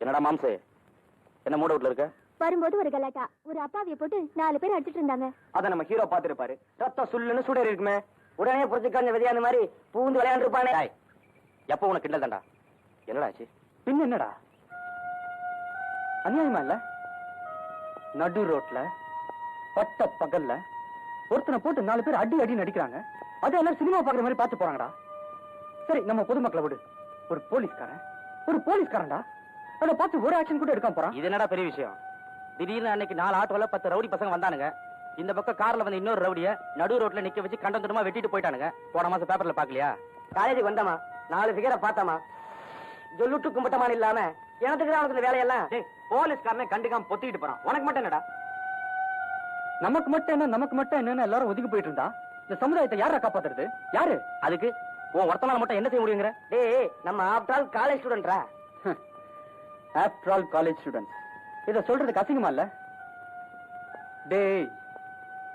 என்னடா மாம்சே, என்ன மூட வீட்டுல இருக்க? வரும்போது ஒரு கலாட்டா, ஒரு அப்பாவிய போட்டு 4 பேர் அடிச்சிட்டு இருந்தாங்க. அத நம்ம ஹீரோ பாத்துருப்பாரு. ரத்தம் சுள்ளுன்னு சுடர் இருக்குமே, உடனே புரிச்சுக்காஞ்ச விதையான மாதிரி பூந்து விளையாண்டு இருப்பானே. எப்ப உனக்கு கிண்டல் தாண்டா? என்னடா ஆச்சு? பின் என்னடா அநியாயமா இல்ல? நடு ரோட்ல பட்ட பகல்ல ஒருத்தனை போட்டு 4 பேர் அடி அடி நடிக்கிறாங்க. அது எல்லாம் சினிமா பாக்குற மாதிரி பார்த்து போறாங்கடா. சரி, நம்ம பொதுமக்களை விடு. ஒரு போலீஸ்காரன்டா, அதை பார்த்து ஒரு ஆக்ஷன் கூட எடுக்காம போறான். இது என்னடா பெரிய விஷயம்? திடீர்னு அன்னைக்கு 4 ஆட்டோல 10 ரவுடி பசங்க வந்தானுங்க. இந்த பக்கம் கார்ல வந்து இன்னொரு ரவுடிய நடு ரோட்ல நிக்க வச்சு கண்டந்துமா வெட்டிட்டு போயிட்டானுங்க. போன மாசம் பேப்பர்ல பாக்கலையா? காலேஜுக்கு வந்தமா 4 ஃபிகரை பார்த்தமா, ஜொல்லுட்டு கும்பிட்டமான இல்லாம எனக்கு தான் உனக்கு வேலையெல்லாம். போலீஸ்காரனே கண்டுக்காம பொத்திட்டு போறான். உனக்கு மட்டும் என்னடா? நமக்கு மட்டும் என்ன எல்லாரும் ஒதுக்கி போயிட்டு இருந்தா இந்த சமுதாயத்தை யாரா காப்பாத்துறது? யாரு? அதுக்கு உன் ஒருத்தனால மட்டும் என்ன செய்ய முடியுங்கிற? டேய், நம்ம ஆஃப்டர் ஆல் காலேஜ் ஸ்டூடெண்ட்ரா. ஆஃப்டர் ஆல் காலேஜ் ஸ்டூடெண்ட் இத சொல்றதுக்கு அசிங்கமா இல்ல? டேய்,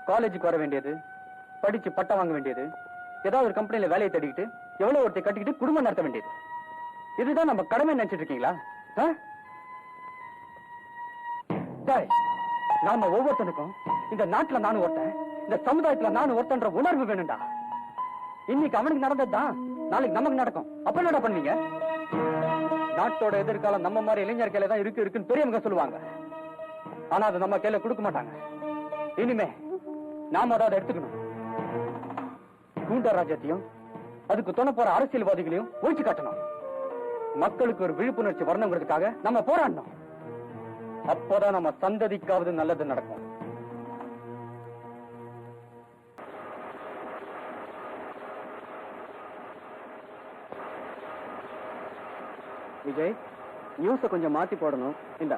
காலேஜுக்கு வர வேண்டியது, படிச்சு பட்டம் வாங்க வேண்டியது, ஏதாவது ஒரு கம்பெனில வேலையை தேடிக்கிட்டு எவ்வளவு ஒருத்தை கட்டிக்கிட்டு குடும்பம் நடத்த வேண்டியது. இதுதான் நம்ம கடமை நினைச்சிட்டு இருக்கீங்களா? நாம ஒவ்வொருத்தனுக்கும் இந்த நாட்டுல நானும் ஒருத்தன், இந்த சமுதாயத்துல நானும் ஒருத்தன்ற உணர்வு வேணும்டா. இன்னைக்கு அவனுக்கு நடந்ததுதான் நாளைக்கு நமக்கு நடக்கும். அப்ப என்னடா பண்ணுவீங்க? நாட்டோட எதிர்காலம் நம்ம மாதிரி இளைஞர் கையில தான் இருக்குன்னு பெரியவங்க சொல்லுவாங்க. ஆனா அது நம்ம கையில கொடுக்க மாட்டாங்க. இனிமே நாம அதை எடுத்துக்கணும். கூண்டராஜ்யத்தையும் அதுக்கு துணை போற அரசியல்வாதிகளையும் ஒழிச்சு காட்டணும். மக்களுக்கு ஒரு விழிப்புணர்ச்சி வரணுங்கிறதுக்காக நம்ம போராடணும். அப்போதான் நம்ம சந்ததிக்காவது நல்லது நடக்கும். விஜய், நியூஸ கொஞ்சம் மாத்தி போடணும். இந்த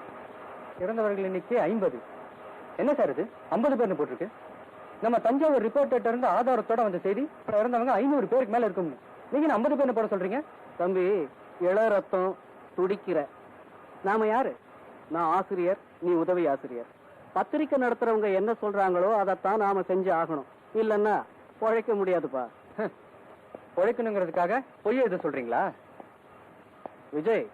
இறந்தவர்கள் எண்ணிக்கை 50. என்ன சார் இது 50 பேர்னு போட்டிருக்கு? நம்ம தஞ்சாவூர் ரிப்போர்ட்டர் இருந்து ஆதாரத்தோட வந்த செய்தி இறந்தவங்க 500 பேருக்கு மேல இருக்கும். நீங்க 50 பேர்னு போட சொல்றீங்க? தம்பி, இள ரத்தம் துடிக்கிற. நாம யாரு? நான் ஆசிரியர், நீ உதவி ஆசிரியர். பத்திரிக்கை நடத்துறவங்க என்ன சொல்றாங்களோ அதைத்தான் நாம செஞ்சு ஆகணும். இல்லன்னா பொழைக்க முடியாதுப்பா. பொழைக்கணுங்கிறதுக்காக பொய்ய எது சொல்றீங்களா? விஜய்,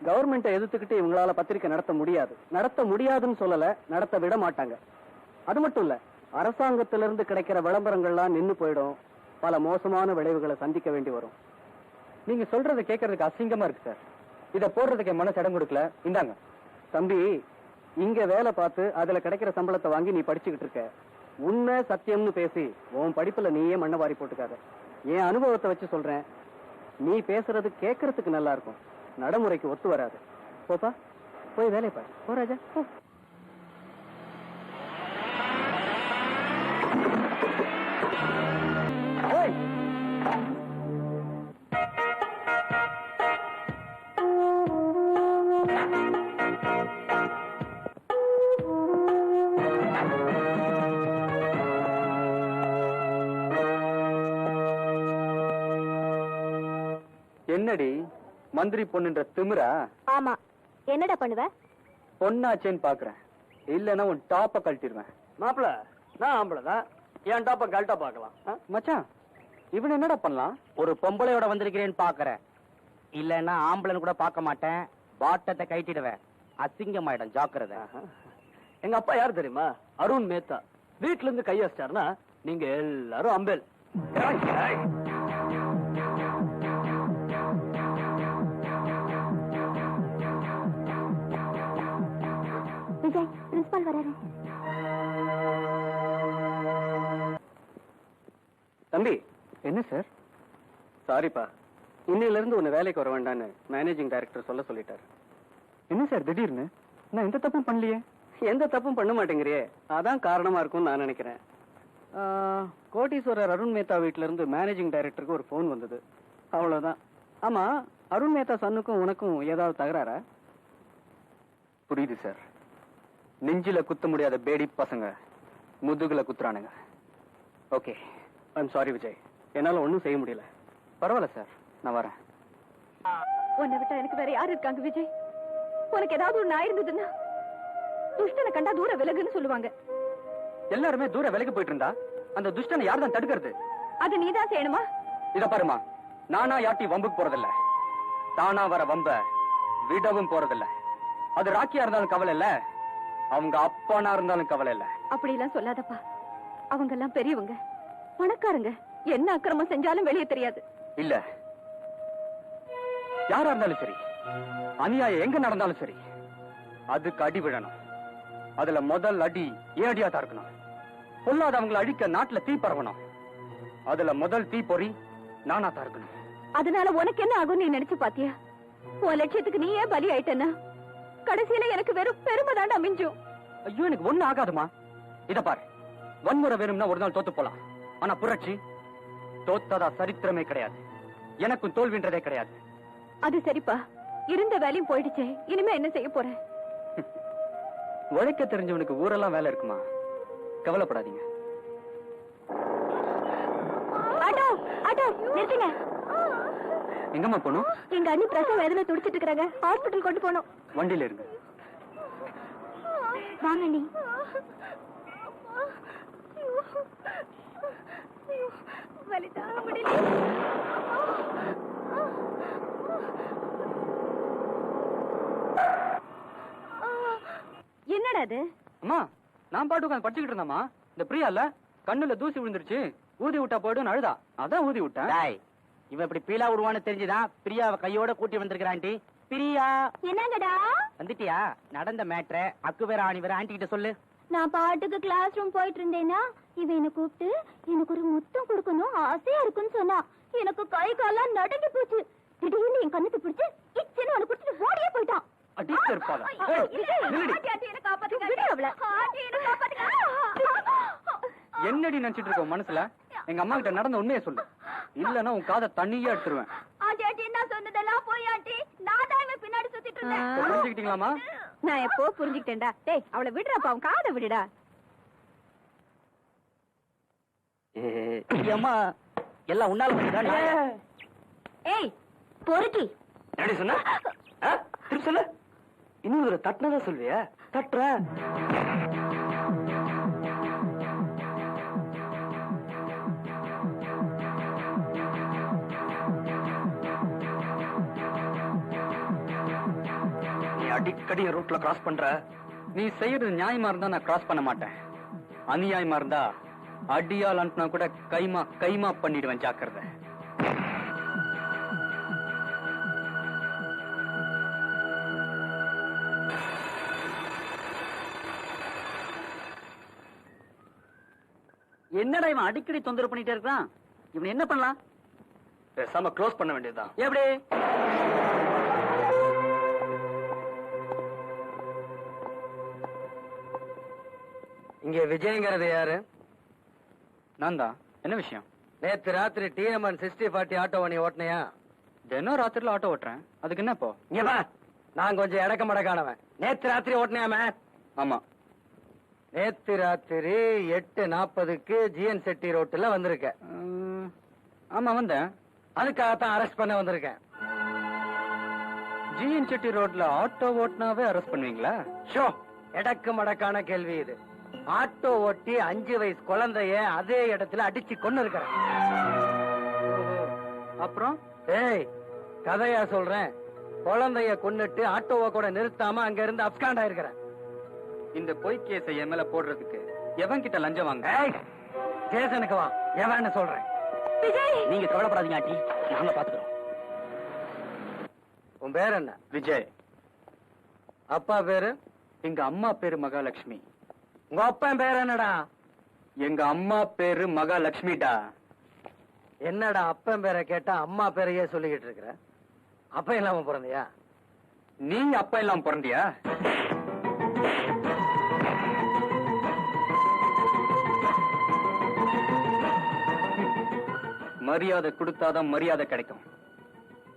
கவர்மெண்ட்டை எதிர்த்துக்கிட்டு இவங்களால பத்திரிக்கை நடத்த முடியாது. நடத்த முடியாதுன்னு சொல்லல, நடத்த விட மாட்டாங்க. அது மட்டும் இல்ல, அரசாங்கத்திலிருந்து கிடைக்கிற விளம்பரங்கள்லாம் நின்னு போயிடும். பல மோசமான விளைவுகளை சந்திக்க வேண்டி வரும். நீங்க சொல்றதை கேட்கறதுக்கு அசிங்கமா இருக்கு சார். இத போடுறதுக்கு மனசு இடம் கொடுக்கல. இந்தாங்க தம்பி, இங்க வேலை பார்த்து அதுல கிடைக்கிற சம்பளத்தை வாங்கி நீ படிச்சுக்கிட்டு இருக்க. உண்மை சத்தியம்னு பேசி உன் படிப்புல நீயே மண்ணை வாரி போட்டுக்காத. என் அனுபவத்தை வச்சு சொல்றேன். நீ பேசுறது கேட்கறதுக்கு நல்லா இருக்கும், நடைமுறைக்கு ஒத்து வராது. போப்பா, போய் வேலையை பாரு. போ ராஜா, போ. என்னடி மந்திரி பொண்ணுன்ற திமிரா? ஆமா, என்னடா பண்ணுவ? பொண்ணாச்சேன்னு பாக்குறேன், இல்லன்னா உன் டாப்ப கழட்டிடுவேன். மாப்பிள, நான் ஆம்பளதான், என் டாப்ப கழட்ட பாக்கலாம். மச்சான், இவன் என்னடா பண்ணலாம்? ஒரு பொம்பளையோட வந்திருக்கிறேன்னு பாக்குறேன், இல்லன்னா ஆம்பளன்னு கூட பார்க்க மாட்டேன். பாட்டத்தை கைட்டிடுவேன், அசிங்கமாயிடும், ஜாக்கிரதை. எங்க அப்பா யாரு தெரியுமா? அருண் மேத்தா. வீட்டுல இருந்து கையடிச்சாருன்னா நீங்க எல்லாரும் அம்பேல். விஜய், பிரின்சிபால் வராரு. தம்பி. என்ன சார்? சாரிப்பா, இன்னையில இருந்து உன்னை வேலைக்கு வர வேண்டான்னு மேனேஜிங் டைரக்டர் சொல்லிட்டாரு. என்ன சார் திடீர்னு? நான் எந்த தப்பும் பண்ணலையே. எந்த தப்பும் பண்ண மாட்டேங்கிறியே, அதான் காரணமா இருக்கும்னு நான் நினைக்கிறேன். கோட்டீஸ்வரர் அருண் மேத்தா வீட்டுல இருந்து மேனேஜிங் டைரக்டருக்கு ஒரு போன் வந்தது, அவ்வளவுதான். ஆமா, அருண் மேத்தா சன்னுக்கும் உனக்கும் ஏதாவது தகராறா? புரியுது சார். நெஞ்சில குத்த முடியாத பேடி பசங்க முதுகுல குத்துறானுங்க. ஓகே, ஐம் சாரி விஜய், என்னால ஒன்னும் செய்ய முடியல. பரவாயில்ல சார், நான் வரேன். உன்னை விட்டா எனக்கு வேற யாரு இருக்காங்க விஜய்? உனக்கு ஏதாவது ஒரு நாய் இருந்ததுன்னா துஷ்டனை கண்டா தூர விலகுன்னு சொல்லுவாங்க. எல்லாருமே தூர விலகி போயிட்டு இருந்தா அந்த துஷ்டனை யார் தான் தடுக்கிறது? அது நீதான் செய்யணுமா? இத பாருமா, நானா யாட்டி வம்புக்கு போறதில்ல, தானா வர வம்ப விடவும் போறதில்ல. அது ராக்கியா இருந்தாலும் கவலை இல்ல, அவங்க அப்பானா இருந்தாலும் கவலை இல்ல. அப்படி எல்லாம் சொல்லாதப்பா. அவங்க எல்லாம் பெரியவங்க, பணக்காரங்க. என்ன அக்கிரமம் செஞ்சாலும் வெளியே தெரியாது. இல்ல, யாரா இருந்தாலும் சரி, அநியாயம் எங்க நடந்தாலும் சரி, அதுக்கு அடி விழணும். அதுல முதல் அடி ஏன் அடியா தான் இருக்கணும். பொல்லாதவங்களை அழிக்க நாட்டுல தீ பரவணும். அதுல முதல் தீ பொறி நானா தான் இருக்கணும். அதனால உனக்கு என்ன ஆகும் நீ நினைச்சு பாத்தியா? உன் லட்சியத்துக்கு நீ ஏன் பலி ஆயிட்டனா? கடைசியில எனக்கு வெறும் பெருமை தான் அமைஞ்சும். ஐயோ, எனக்கு ஒண்ணு ஆகாதுமா. இத பாரு, வன்முறை வேணும்னா ஒரு நாள் தோத்து போலாம். ஆனா புரட்சி தோத்ததா சரித்திரமே கிடையாது. எனக்கும் தோல்வின்றதே கிடையாது. அது சரிப்பா, இருந்த வேலையும் போயிடுச்சே, இனிமே என்ன செய்ய போற? உழைக்க தெரிஞ்சவனுக்கு ஊரெல்லாம் வேலை இருக்குமா? கவலைப்படாதீங்க. ஆட்டோ ஆட்டோ நிறுத்துங்க. எங்கம்மா போகணும்? எங்க அண்ணி பிரசவ வேதனை துடிச்சிட்டு இருக்காங்க, ஹாஸ்பிட்டல் கொண்டு போகணும். வண்டியில இருங்க. வாங்க அண்ணி. வலி தாங்க முடியல. என்னடா அது? அம்மா, நான் பாட்டு உட்காந்து படிச்சுக்கிட்டு இருந்தேம்மா. இந்த பிரியா இல்ல, கண்ணுல தூசி விழுந்துருச்சு, ஊதி விட்டா போயிடும் அழுதா, அதான் ஊதி விட்டேன். இவன் இப்படி பீலா உருவான்னு தெரிஞ்சுதான் பிரியாவை கையோட கூட்டி வந்திருக்கிறான்டி. பிரியா, என்னங்கடா வந்துட்டியா? நடந்த மேட்ர அக்கு வேற ஆணி வேற ஆண்டி கிட்ட சொல்லு. நான் பாட்டுக்கு கிளாஸ் ரூம் போயிட்டு இருந்தேன்னா இவன் என்ன கூப்பிட்டு எனக்கு ஒரு முத்தம் கொடுக்கணும் ஆசையா இருக்குன்னு சொன்னா. எனக்கு கை காலாம் நடுங்கி போச்சு. திடீர்னு என் கண்ணத்தை பிடிச்சு இச்சன்னு அவனை பிடிச்சிட்டு ஓடியே போயிட்டான். என்னடி நினைச்சிட்டு இருக்க மனசுல? எங்க அம்மா கிட்ட நடந்த உண்மையை சொல்லு, இல்லன்னா உன் காதை தண்ணியே எடுத்துருவேன். புரிஞ்சுக்கிட்டீங்களாமா? நான் எப்போ புரிஞ்சுக்கிட்டேன்டா. டேய், அவளை விடுறாப்பா, அவன் காதை விடுடா. அம்மா, எல்லாம் உன்னால முடியுதா? ஏய் பொறுக்கி, என்னடி சொன்ன? திருப்பி சொல்லு. இன்னும் ஒரு தட்டினதா சொல்வியா? தட்டுற. நீ அடிக்கடி ரூட்ல கிராஸ் பண்ற. நீ செய்யறது நியாயமா இருந்தா நான் கிராஸ் பண்ண மாட்டேன். அநியாயமா இருந்தா அடியால் அனுப்புனா கூட கைமா கைமா பண்ணிடுவேன். ஜாக்கிரதை. என்னடா இவன் அடிக்கடி தொந்தரவு பண்ணிட்டே இருக்கான்? இவன் என்ன பண்ணலாம்? பேசாம க்ளோஸ் பண்ண வேண்டியதுதான். எப்படி? இங்க விஜயங்கிறது யாரு? நான் தான். என்ன விஷயம்? நேத்து ராத்திரி டிஎம்என் 6040 ஆட்டோ நீ ஓட்டினியா? தினம் ராத்திரில ஆட்டோ ஓட்டுறேன், அதுக்கு என்ன இப்போ? நான் கொஞ்சம் இடக்க மடக்கானவன். நேத்து ராத்திரி ஓட்டினியாம? ஆமா, நேத்து ராத்திரி 8:40க்கு ஜிஎன் செட்டி ரோட்டுல வந்திருக்க. ஆமா வந்தேன். அதுக்காகத்தான் அரெஸ்ட் பண்ண வந்திருக்கேன். ஜிஎன் செட்டி ரோட்ல ஆட்டோ ஓட்டினாவே அரெஸ்ட் பண்ணுவீங்களா? ஷோ, எடக்கு மடக்கான கேள்வி இது. ஆட்டோ ஓட்டி 5 வயசு குழந்தைய அதே இடத்துல அடிச்சு கொண்டு இருக்கிறேன். அப்புறம் ஏய், கதையா சொல்றேன். குழந்தைய கொன்னுட்டு ஆட்டோவை கூட நிறுத்தாம அங்க இருந்து அப்ஸ்காண்ட் ஆயிருக்கிறேன். இந்த பொய் கேஸை என் மேல போடுறதுக்கு எவன் கிட்ட லஞ்சம் வாங்க? ஸ்டேஷனுக்கு வா, எவன்னு சொல்றேன். நீங்க கவலைப்படாதீங்க ஆண்டி, நாங்க பாத்துக்கிறோம். உன் பேர் என்ன? விஜய். அப்பா பேரு? எங்க அம்மா பேரு மகாலட்சுமி. உங்க அப்பா பேர் என்னடா? எங்க அம்மா பேரு மகாலட்சுமிடா. என்னடா அப்பன் பேரை கேட்டா அம்மா பேரையே சொல்லிக்கிட்டு இருக்கிற? அப்பா இல்லாம பிறந்தியா? நீ அப்பா இல்லாம பிறந்தியா? மரியாதை கொடுத்தாதான் மரியாதை கிடைக்கும்.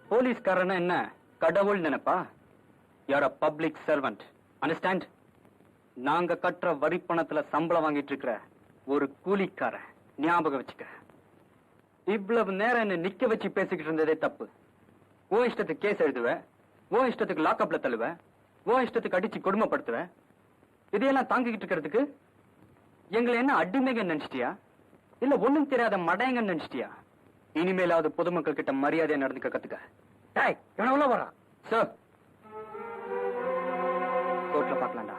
போலீஸ்காரன் என்ன கடவுள் நினைப்பா? You are a public servant. Understand? நாங்க கட்டுற வரி பணத்துல சம்பளம் வாங்கிட்டு இருக்கிற ஒரு கூலிக்கார. ஞாபகம் வச்சுக்க. இவ்வளவு நேரம் என்ன நிக்க வச்சு பேசிக்கிட்டு இருந்ததே தப்பு. ஓ இஷ்டத்துக்கு கேஸ் எழுதுவேன், ஓ இஷ்டத்துக்கு லாக்அப்ல தள்ளுவேன், ஓ இஷ்டத்துக்கு அடிச்சு கொடுமைப்படுத்துவேன். இதையெல்லாம் தாங்கிக்கிட்டு இருக்கிறதுக்கு எங்களை என்ன அடிமைங்க நினைச்சிட்டியா? இல்ல ஒண்ணும் தெரியாத மடையங்க நினைச்சிட்டியா? இனிமேலாவது பொதுமக்கள் கிட்ட மரியாதையா நடந்துக்க கத்துக்க. உள்ள வரான் சார். கோர்ட்ல பார்க்கலாம்டா.